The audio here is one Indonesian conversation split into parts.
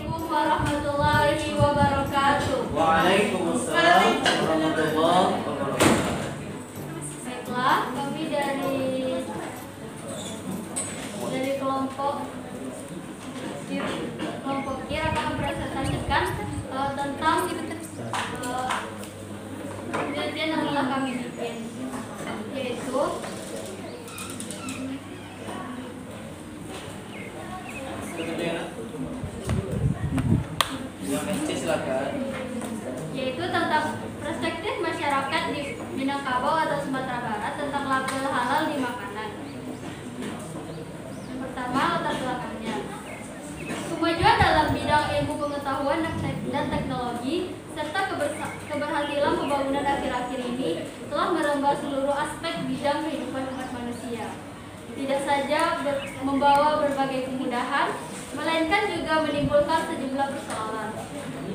Assalamualaikum warahmatullahi wabarakatuh. Waalaikumsalam warahmatullahi wabarakatuh. Baiklah, kami dari kelompok KIR akan mempresentasikan tentang penelitian yang telah kami bikin, yaitu tentang perspektif masyarakat di Minangkabau atau Sumatera Barat tentang label halal di makanan. Yang pertama, latar belakangnya. Kemajuan dalam bidang ilmu pengetahuan dan teknologi serta keberhasilan pembangunan akhir-akhir ini telah merembah seluruh aspek bidang kehidupan umat manusia. Tidak saja membawa berbagai kemudahan, melainkan juga menimbulkan sejumlah persoalan.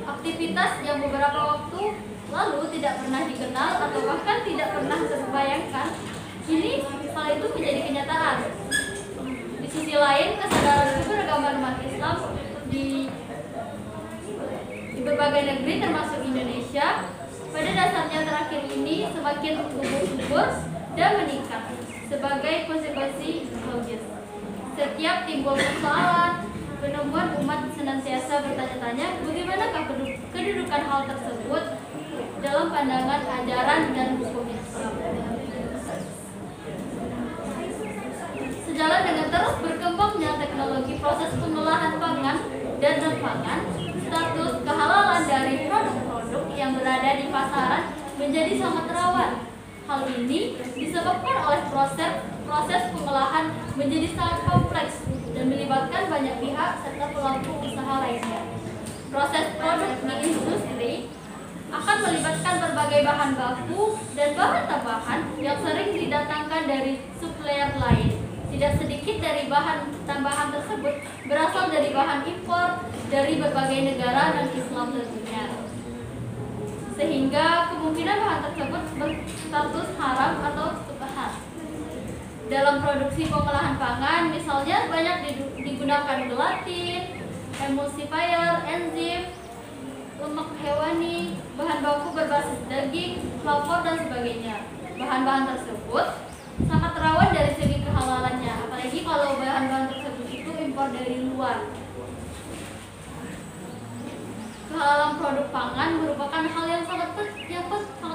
Aktivitas yang beberapa waktu lalu tidak pernah dikenal atau bahkan tidak pernah terbayangkan, kini hal itu menjadi kenyataan. Di sisi lain, kesadaran keberagaman umat Islam di berbagai negeri termasuk Indonesia pada dasarnya terakhir ini semakin subur dan meningkat sebagai konsekuensi logis. Setiap timbul persoalan, penemuan umat senantiasa bertanya-tanya bagaimanakah kedudukan hal tersebut dalam pandangan ajaran dan hukum Islam. Sejalan dengan terus berkembangnya teknologi proses pengolahan pangan dan non-pangan, status kehalalan dari produk-produk yang berada di pasaran menjadi sangat rawan. Hal ini disebabkan oleh proses pengolahan menjadi sangat kompleks dan melibatkan banyak pihak serta pelaku usaha lainnya. Proses produk di industri akan melibatkan berbagai bahan baku dan bahan tambahan yang sering didatangkan dari supplier lain. Tidak sedikit dari bahan tambahan tersebut berasal dari bahan impor dari berbagai negara dan Islam tentunya. Sehingga kemungkinan bahan tersebut berstatus haram atau subhat. Dalam produksi pengolahan pangan, misalnya banyak digunakan gelatin, emulsifier, enzim, lemak hewani, bahan baku berbasis daging, pelopor dan sebagainya. Bahan-bahan tersebut sangat rawan dari segi kehalalannya, apalagi kalau bahan-bahan tersebut itu impor dari luar. Kehalalan produk pangan merupakan hal yang sangat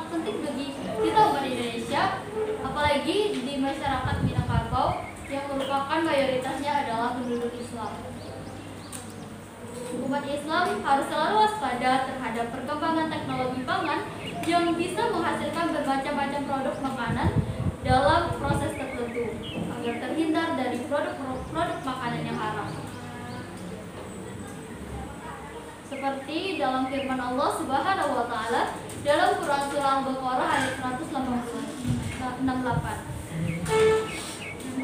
penting bagi kita umat Indonesia, apalagi di masyarakat Minangkabau yang merupakan mayoritasnya adalah penduduk Islam. Umat Islam harus selalu waspada terhadap perkembangan teknologi pangan yang bisa menghasilkan bermacam-macam produk makanan dalam proses tertentu agar terhindar dari produk makanan yang haram. Seperti dalam firman Allah Subhanahu wa taala dalam Quran surah Al-Baqarah ayat 168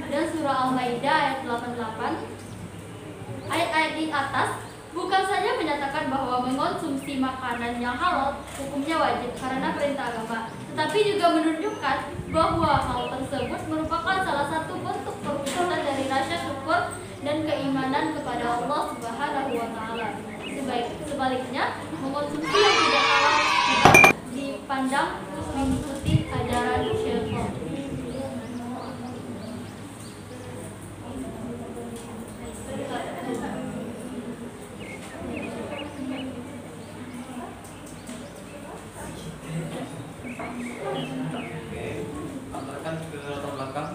dan surah Al-Maidah ayat 88. Ayat-ayat di atas bukan saja menyatakan bahwa mengonsumsi makanan yang halal hukumnya wajib karena perintah agama, tetapi juga menunjukkan bahwa hal tersebut merupakan salah satu bentuk perwujudan dari rasa syukur dan keimanan kepada Allah Subhanahu wa taala. Sebaliknya, mengonsumsi yang tidak halal dipandang mengikuti ajaran syaitan. Akan ke latar belakang.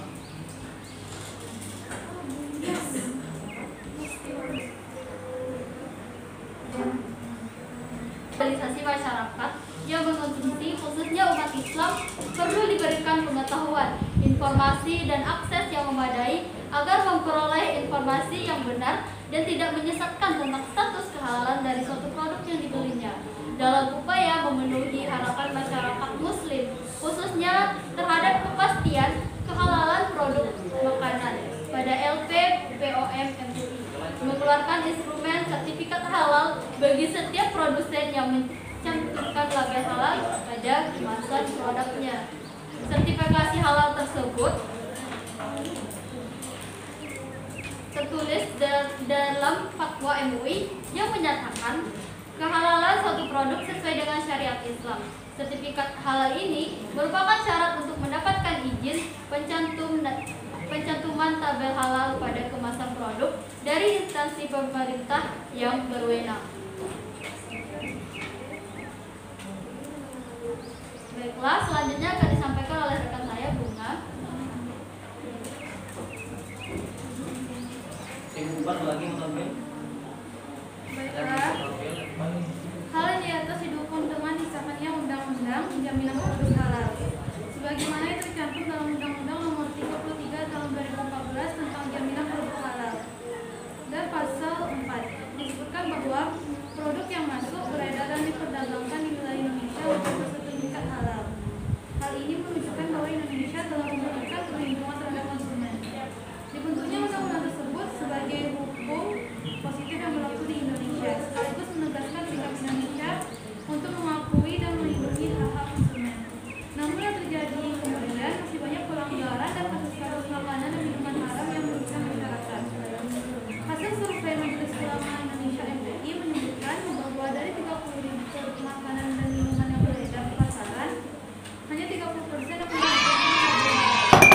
Organisasi masyarakat yang mengonsumsi, khususnya umat Islam, perlu diberikan pengetahuan, informasi, dan akses yang memadai agar memperoleh informasi yang benar dan tidak menyesatkan tentang status kehalalan dari suatu produk yang dibelinya, dalam upaya memenuhi harapan masyarakat Muslim, khususnya terhadap kepastian kehalalan produk makanan. Pada LP BOM MUI mengeluarkan instrumen sertifikat halal bagi setiap produsen yang mencantumkan label halal pada kemasan produknya. Sertifikasi halal tersebut tertulis dalam fatwa MUI yang menyatakan kehalalan suatu produk sesuai dengan syariat Islam. Sertifikat halal ini merupakan syarat untuk mendapatkan izin pencantuman tabel halal pada kemasan produk dari instansi pemerintah yang berwenang. Baiklah, selanjutnya akan disampaikan oleh rekan saya, Bunga. Baiklah, hal yang di atas didukung dengan disahkannya Undang-Undang Jaminan Produk Halal sebagaimana yang tercantum dalam Undang-Undang Nomor 33 Tahun 2014 tentang Jaminan Produk Halal. Dan pasal 4 disebutkan bahwa produk yang masuk, beredar dan diperdagangkan di wilayah Indonesia wajib bersertifikat halal. Hal ini menunjukkan bahwa Indonesia telah memberikan perlindungan terhadap konsumen. Dibentuknya undang-undang tersebut sebagai hukum positif yang berlaku di Indonesia, sekaligus menegaskan sikap Indonesia untuk mengakui dan melindungi hak-hak konsumen. Namun yang terjadi kemudian masih banyak pelanggaran dan kasus-kasus makanan dan minuman haram yang merugikan masyarakat. Hasil survei Majelis Ulama Indonesia MUI menyebutkan bahwa dari 30.000 produk makanan dan minuman yang beredar di pasaran, hanya 30% yang mengandung halal.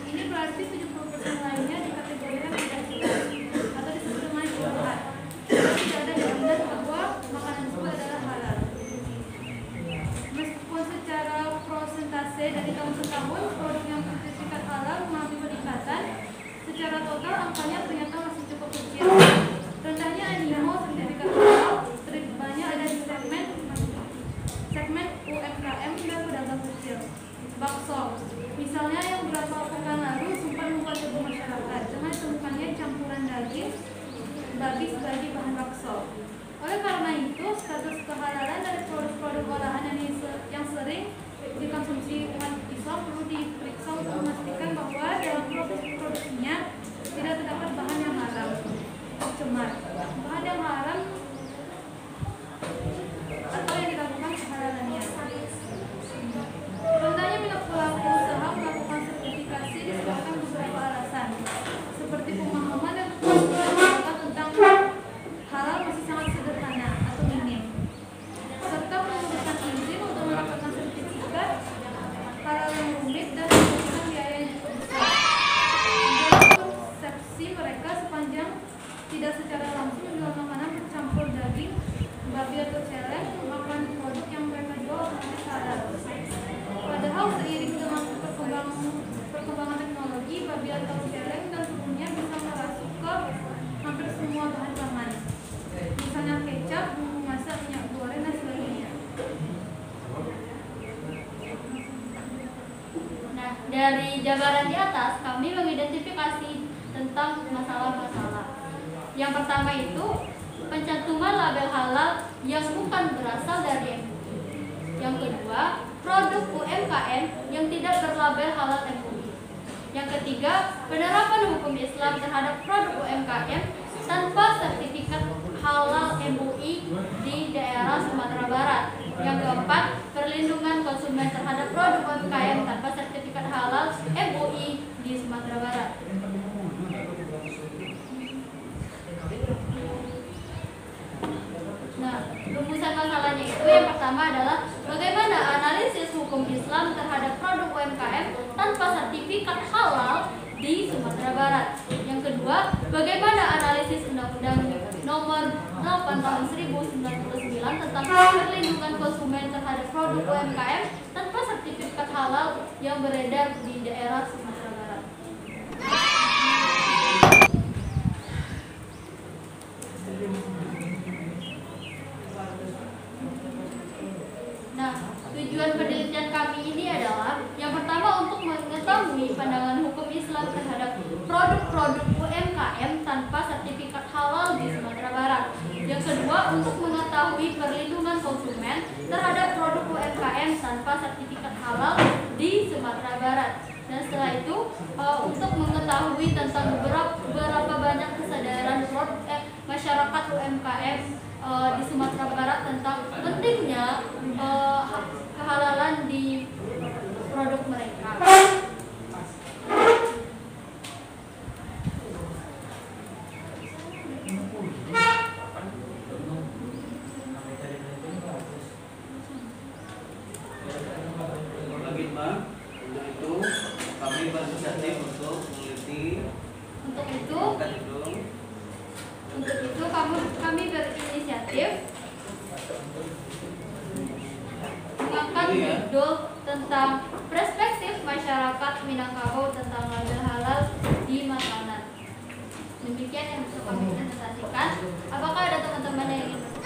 Ini berarti 70% lainnya dikategorikan tidak jelas atau disebut dengan syubhat. Tidak ada jaminan bahwa makanan tersebut adalah halal. Meskipun secara prosentase dari tahun ke tahun produk yang sertifikat halal mengalami peningkatan, secara total angkanya ternyata masih cukup kecil. Rendahnya animo sertifikat halal terlibatnya ada di segmen UMKM dan pedagang kecil. Bakso, misalnya yang beberapa pekan lalu sempat membuat heboh masyarakat dengan ditemukannya campuran daging babi sebagai bahan bakso. Oleh karena itu, status kehalalan dari produk-produk olahan yang sering dikonsumsi umat Islam perlu diperiksa untuk memastikan bahwa dalam proses produksinya tidak terdapat bahan yang haram. Cemar, bahan yang haram atau yang dilakukan kehalalannya. Rendahnya minat pelaku usaha melakukan sertifikasi disebabkan beberapa alasan, seperti pemahaman dan pengetahuan tentang halal masih sangat sederhana atau minim, serta menggunakan izin untuk mendapatkan sertifikat halal yang rumit dan membutuhkan biaya yang cukup besar. Dalam persepsi mereka, sepanjang tidak secara langsung menjual makanan bercampur daging babi atau celeng, merupakan produk yang mereka jual otomatis halal. Padahal seiring dengan perkembangan teknologi, babi atau celeng dan sebelumnya bisa merasuk ke hampir semua bahan pangan, misalnya kecap, bumbu masak, minyak goreng dan sebagainya. Nah, dari jabaran di atas kami mengidentifikasi tentang masalah-masalah. Yang pertama itu pencantuman label halal yang bukan berasal dari MUI. Yang kedua, produk UMKM yang tidak berlabel halal MUI. Yang ketiga, penerapan hukum Islam terhadap produk UMKM tanpa sertifikat halal MUI di daerah Sumatera Barat. Yang keempat, perlindungan konsumen terhadap produk UMKM tanpa sertifikat halal MUI di Sumatera Barat. Nah, rumusan masalahnya itu yang pertama adalah bagaimana analisis hukum Islam terhadap produk UMKM tanpa sertifikat halal di Sumatera Barat. Yang kedua, bagaimana analisis Undang-Undang Nomor 8 Tahun 1999 tentang perlindungan konsumen terhadap produk UMKM tanpa sertifikat halal yang beredar di daerah Sumatera Barat. Nah, tujuan penelitian kami ini adalah yang pertama untuk mengetahui pandangan hukum Islam terhadap produk-produk UMKM tanpa sertifikat halal di Sumatera Barat. Yang kedua, untuk mengetahui perlindungan konsumen terhadap produk UMKM tanpa sertifikat halal di Sumatera Barat. Dan setelah itu, untuk mengetahui tentang beberapa banyak kesadaran masyarakat UMKM di Sumatera Barat tentang pentingnya kehalalan di produk mereka. Arif mengangkat judul tentang perspektif masyarakat Minangkabau tentang label halal di makanan. Demikian yang bisa kami presentasikan. Apakah ada teman-teman yang ingin